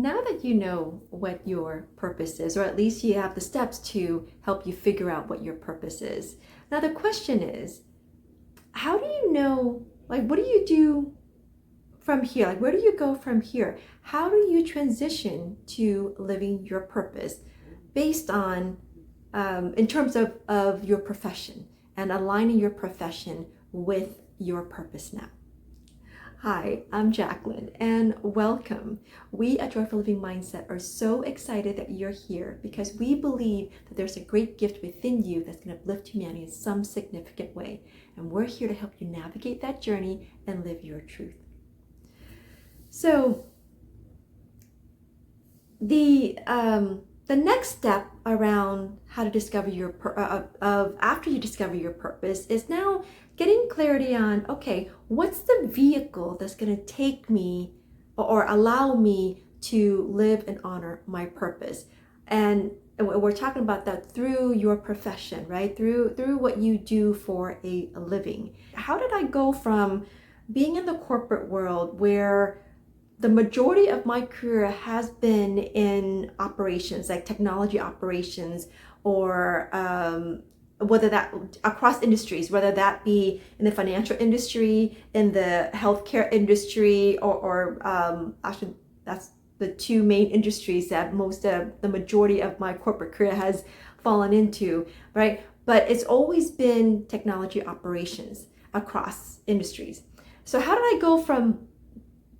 Now that you know what your purpose is, or at least you have the steps to help you figure out what your purpose is. Now, the question is, how do you know, like, what do you do from here? Like, where do you go from here? How do you transition to living your purpose based on, in terms of your profession and aligning your profession with your purpose now? Hi, I'm Jacqueline and welcome. We at Joyful Living Mindset are so excited that you're here because we believe that there's a great gift within you that's going to uplift humanity in some significant way. And we're here to help you navigate that journey and live your truth. So the next step around how to discover your after you discover your purpose is now getting clarity on, okay, what's the vehicle that's going to take me or allow me to live and honor my purpose. And we're talking about that through your profession, right? Through what you do for a living. How did I go from being in the corporate world where the majority of my career has been in operations, like technology operations, or whether that across industries, whether that be in the financial industry, in the healthcare industry, or actually that's the two main industries that the majority of my corporate career has fallen into, right? But it's always been technology operations across industries. So how did I go from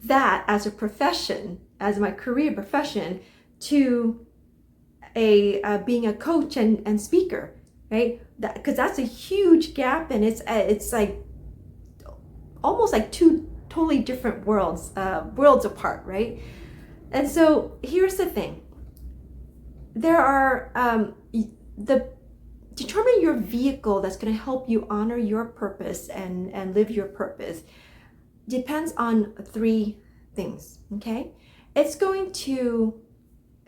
that as a profession, as my career profession, to being a coach and speaker, right? Because that's a huge gap, and it's like almost like two totally different worlds apart, right? And so here's the thing: there are determine your vehicle that's going to help you honor your purpose and live your purpose depends on three things, okay? It's going to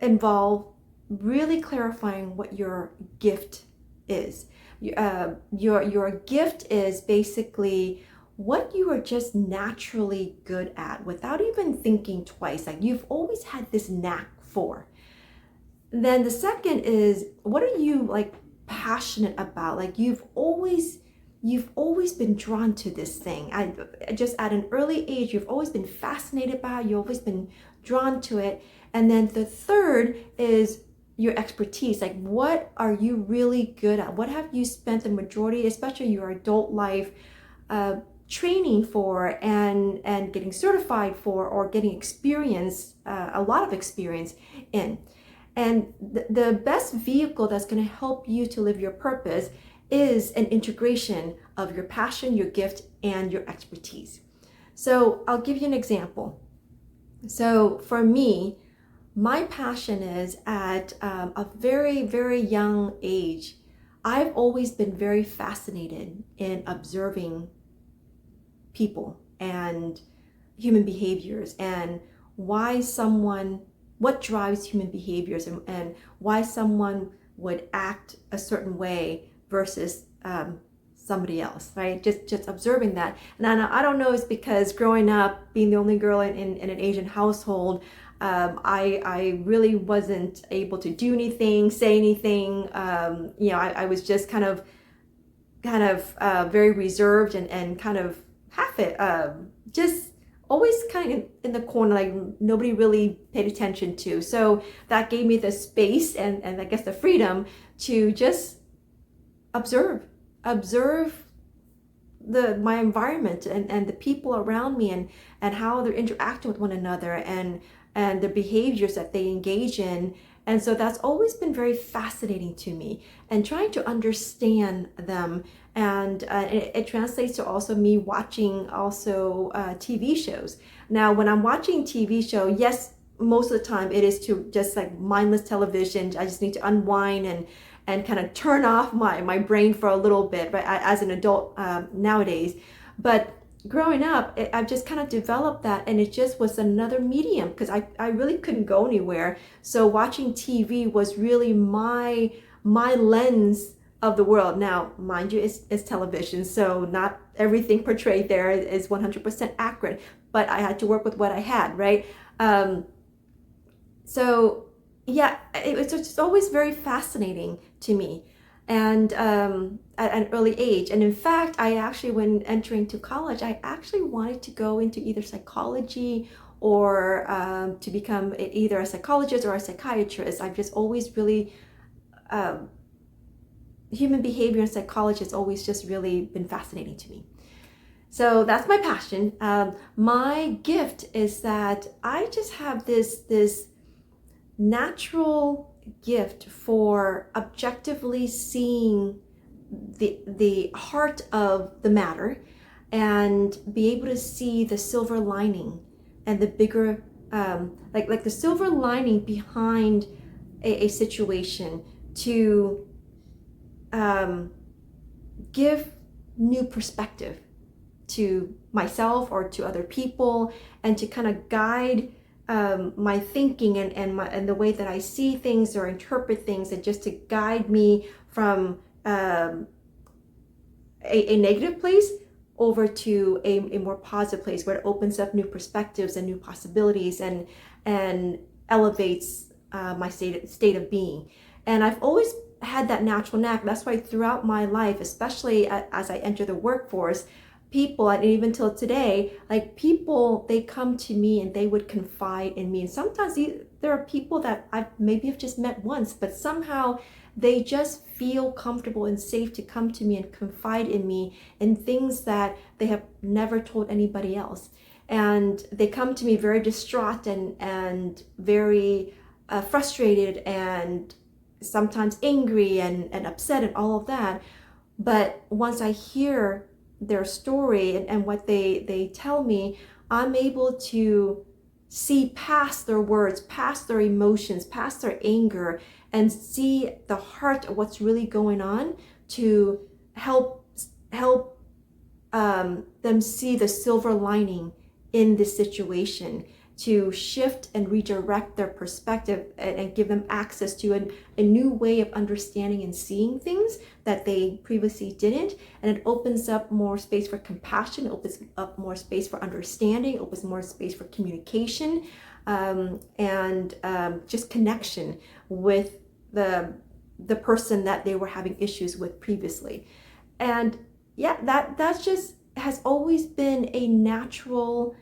involve really clarifying what your gift is. Your gift is basically what you are just naturally good at without even thinking twice. Like you've always had this knack for. Then the second is, what are you like passionate about? Like you've always been drawn to this thing. Just at an early age, you've always been fascinated by it. You've always been drawn to it. And then the third is your expertise. Like what are you really good at? What have you spent the majority, especially your adult life, training for and getting certified for, or getting experience, a lot of experience in? And the best vehicle that's going to help you to live your purpose is an integration of your passion, your gift, and your expertise. So I'll give you an example. So for me, my passion is at a very, very young age, I've always been very fascinated in observing people and human behaviors, and what drives human behaviors, and why someone would act a certain way versus somebody else, right? Just observing that. And I don't know, it's because growing up, being the only girl in an Asian household, I really wasn't able to do anything, say anything. I was just kind of very reserved and kind of half it, just always kind of in the corner, like nobody really paid attention to. So that gave me the space and I guess the freedom to just observe my environment and the people around me and how they're interacting with one another and the behaviors that they engage in. And so that's always been very fascinating to me, and trying to understand them. And it translates to also me watching also TV shows. Now, when I'm watching TV show, yes, most of the time it is to just like mindless television. I just need to unwind and kind of turn off my brain for a little bit, right, as an adult nowadays. But growing up, I've just kind of developed that, and it just was another medium because I really couldn't go anywhere. So watching TV was really my lens of the world. Now, mind you, it's television, so not everything portrayed there is 100% accurate, but I had to work with what I had, right? So yeah, it's just always very fascinating to me, and at an early age. And in fact, I actually, when entering to college, I actually wanted to go into either psychology or to become either a psychologist or a psychiatrist. I've just always really um, human behavior and psychology has always just really been fascinating to me. So that's my passion. My gift is that I just have this natural gift for objectively seeing the heart of the matter and be able to see the silver lining and the bigger like the silver lining behind a situation to um, give new perspective to myself or to other people, and to kind of guide my thinking and the way that I see things or interpret things, and just to guide me from a negative place over to a more positive place where it opens up new perspectives and new possibilities and elevates my state of being. And I've always had that natural knack. That's why throughout my life, especially as I enter the workforce, people, and even till today, like people, they come to me and they would confide in me. And sometimes there are people that I maybe have just met once, but somehow they just feel comfortable and safe to come to me and confide in me in things that they have never told anybody else. And they come to me very distraught and very frustrated and sometimes angry and upset and all of that. But once I hear their story and what they tell me, I'm able to see past their words, past their emotions, past their anger, and see the heart of what's really going on, to help them see the silver lining in this situation, to shift and redirect their perspective and give them access to a new way of understanding and seeing things that they previously didn't. And it opens up more space for compassion, opens up more space for understanding, opens more space for communication, and just connection with the person that they were having issues with previously. And yeah, that's just has always been a natural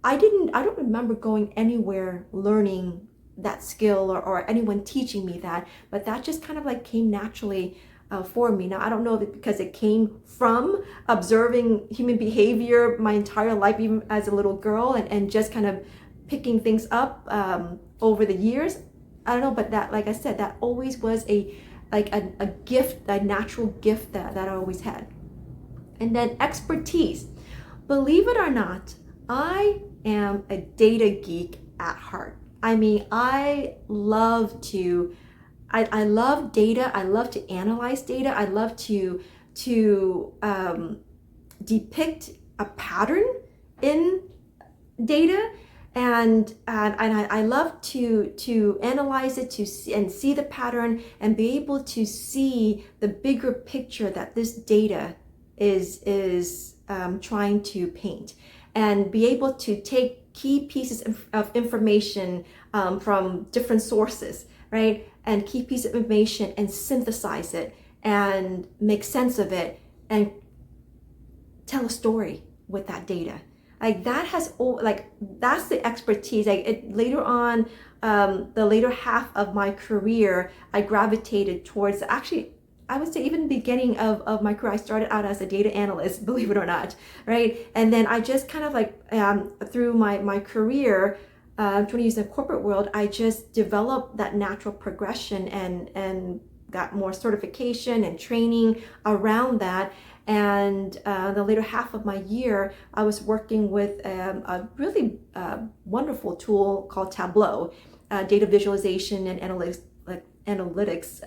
I don't remember going anywhere learning that skill or anyone teaching me that, but that just kind of like came naturally for me. Now, I don't know if it's because it came from observing human behavior my entire life, even as a little girl, and just kind of picking things up over the years. I don't know, but that, like I said, that always was a gift, a natural gift that I always had. And then expertise. Believe it or not, I am a data geek at heart. I mean, I love data. I love to analyze data. I love to depict a pattern in data, and I love to analyze it, to see, and see the pattern and be able to see the bigger picture that this data is trying to paint, and be able to take key pieces of information from different sources, right? And key pieces of information and synthesize it and make sense of it and tell a story with that data. Like that has that's the expertise. Later on, the later half of my career, I gravitated towards, actually I would say even the beginning of my career, I started out as a data analyst, believe it or not, right? And then I just kind of through my career, 20 years in the corporate world, I just developed that natural progression and got more certification and training around that. And the later half of my year, I was working with a really wonderful tool called Tableau, data visualization and analytics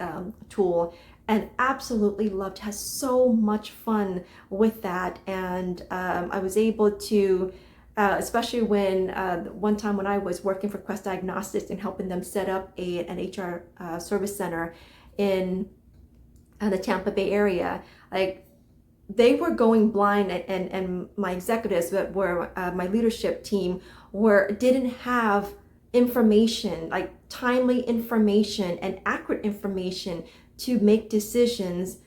tool, and absolutely loved, has so much fun with that. And I was able to, especially when one time when I was working for Quest Diagnostics and helping them set up an HR service center in the Tampa Bay area, like they were going blind, and my executives that were my leadership team didn't have information, like timely information and accurate information to make decisions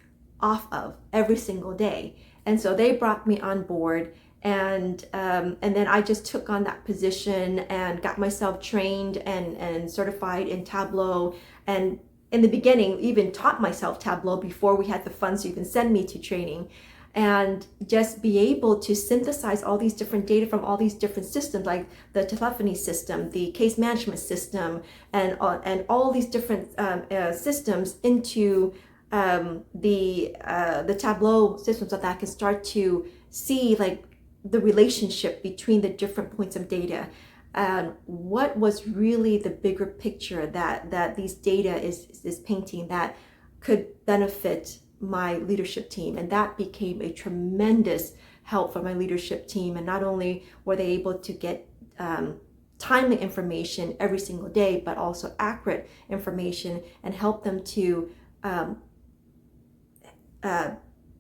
off of every single day. And so they brought me on board, and then I just took on that position and got myself trained and certified in Tableau. And in the beginning, even taught myself Tableau before we had the funds to even send me to training. And just be able to synthesize all these different data from all these different systems, like the telephony system, the case management system, and all these different systems into the Tableau system, so that I can start to see like the relationship between the different points of data. What was really the bigger picture that these data is painting that could benefit my leadership team. And that became a tremendous help for my leadership team. And not only were they able to get timely information every single day, but also accurate information, and help them to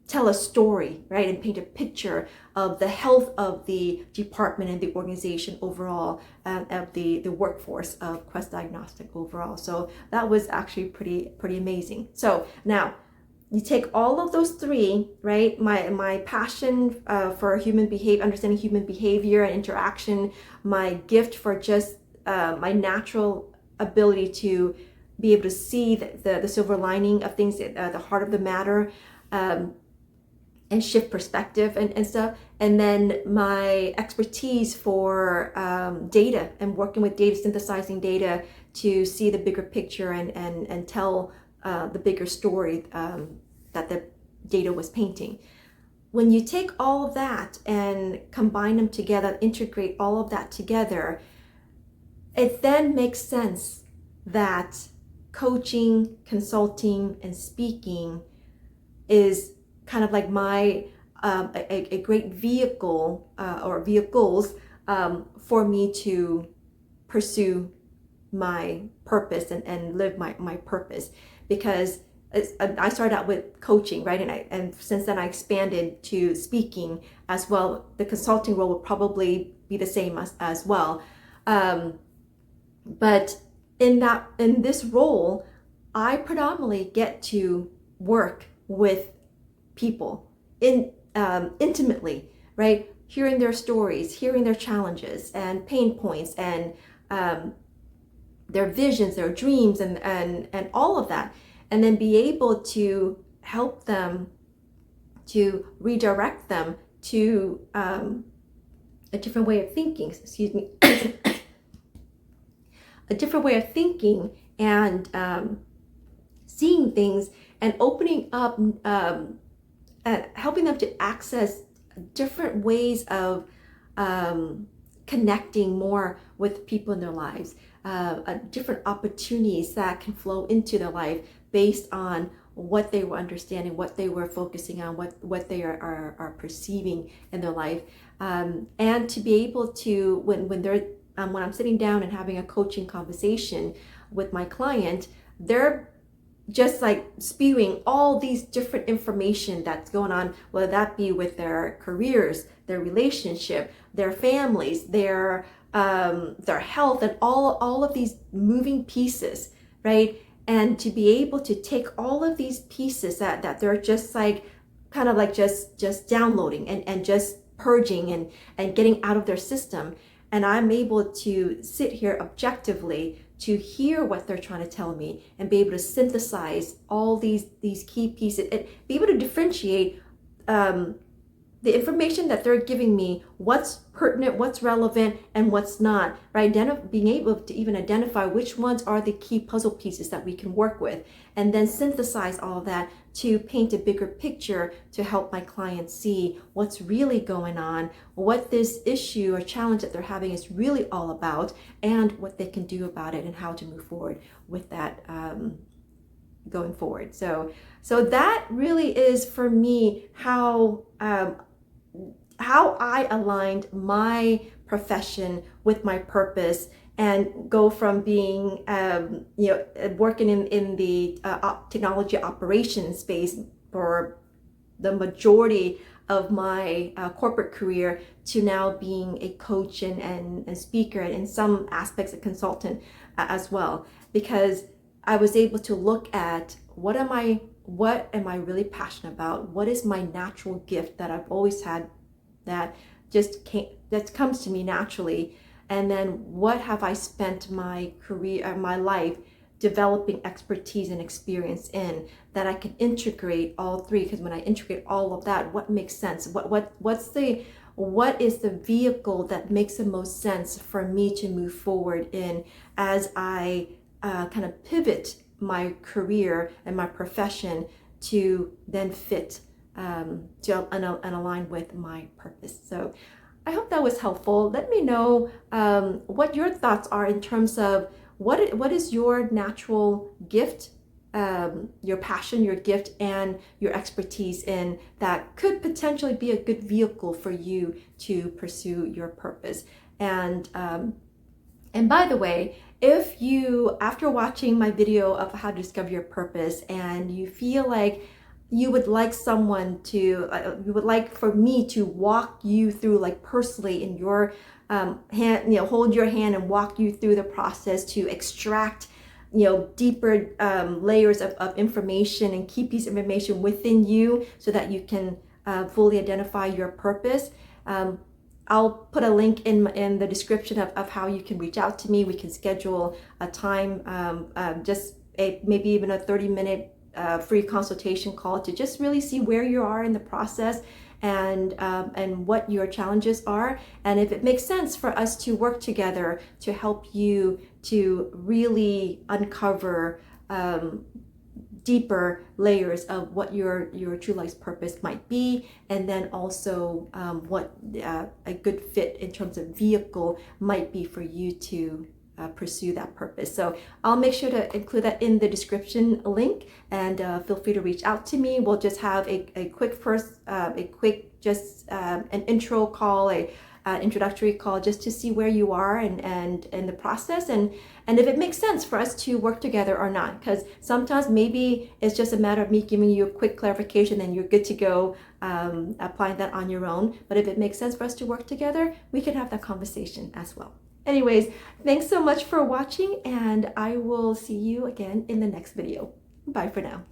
tell a story, right, and paint a picture of the health of the department and the organization overall, of the workforce of Quest Diagnostic overall. So that was actually pretty amazing. So now you take all of those three, right? My passion for human behavior, understanding human behavior and interaction, my gift for just my natural ability to be able to see the silver lining of things, the heart of the matter, and shift perspective and stuff. And then my expertise for data and working with data, synthesizing data to see the bigger picture and tell the bigger story that the data was painting. When you take all of that and combine them together, integrate all of that together, it then makes sense that coaching, consulting, and speaking is kind of like my a great vehicle or vehicles for me to pursue my purpose and live my purpose. Because I started out with coaching, right? And since then I expanded to speaking as well. The consulting role would probably be the same as well. But in this role, I predominantly get to work with people intimately, right? Hearing their stories, hearing their challenges and pain points, and their visions, their dreams, and all of that. And then be able to help them, to redirect them to a different way of thinking, excuse me, a different way of thinking, and seeing things, and opening up, helping them to access different ways of connecting more with people in their lives, different opportunities that can flow into their life based on what they were understanding, what they were focusing on, what they are perceiving in their life, and to be able to, when I'm sitting down and having a coaching conversation with my client, they're just like spewing all these different information that's going on, whether that be with their careers, their relationship, their families, their health, and all of these moving pieces, right? And to be able to take all of these pieces that they're just like kind of like just downloading and just purging and getting out of their system, and I'm able to sit here objectively to hear what they're trying to tell me and be able to synthesize all these key pieces and be able to differentiate the information that they're giving me, what's pertinent, what's relevant, and what's not, right? Being able to even identify which ones are the key puzzle pieces that we can work with, and then synthesize all of that to paint a bigger picture to help my clients see what's really going on, what this issue or challenge that they're having is really all about, and what they can do about it, and how to move forward with that going forward. So that really is for me how I aligned my profession with my purpose, and go from being working in the technology operations space for the majority of my corporate career to now being a coach and speaker, and in some aspects a consultant as well, because I was able to look at what am I really passionate about? What is my natural gift that I've always had that that comes to me naturally? And then what have I spent my career, my life developing expertise and experience in, that I can integrate all three? Because when I integrate all of that, what makes sense? What is the vehicle that makes the most sense for me to move forward in as I kind of pivot my career and my profession to then fit and align with my purpose. So I hope that was helpful. Let me know what your thoughts are in terms of what is your natural gift, your passion, your gift, and your expertise in that could potentially be a good vehicle for you to pursue your purpose. And by the way, if you, after watching my video of how to discover your purpose, and you feel like you would like someone to, you would like for me to walk you through, like personally in your hand, hold your hand and walk you through the process to extract, deeper layers of information and keep piece of information within you so that you can fully identify your purpose. I'll put a link in the description of how you can reach out to me. We can schedule a time, maybe even a 30-minute free consultation call to just really see where you are in the process and what your challenges are, and if it makes sense for us to work together to help you to really uncover deeper layers of what your true life's purpose might be, and then also what a good fit in terms of vehicle might be for you to pursue that purpose. So I'll make sure to include that in the description link, and feel free to reach out to me. We'll just have an intro call, introductory call, just to see where you are and the process, and if it makes sense for us to work together or not. Because sometimes maybe it's just a matter of me giving you a quick clarification and you're good to go applying that on your own. But if it makes sense for us to work together, we can have that conversation as well. Anyways, thanks so much for watching, and I will see you again in the next video. Bye for now.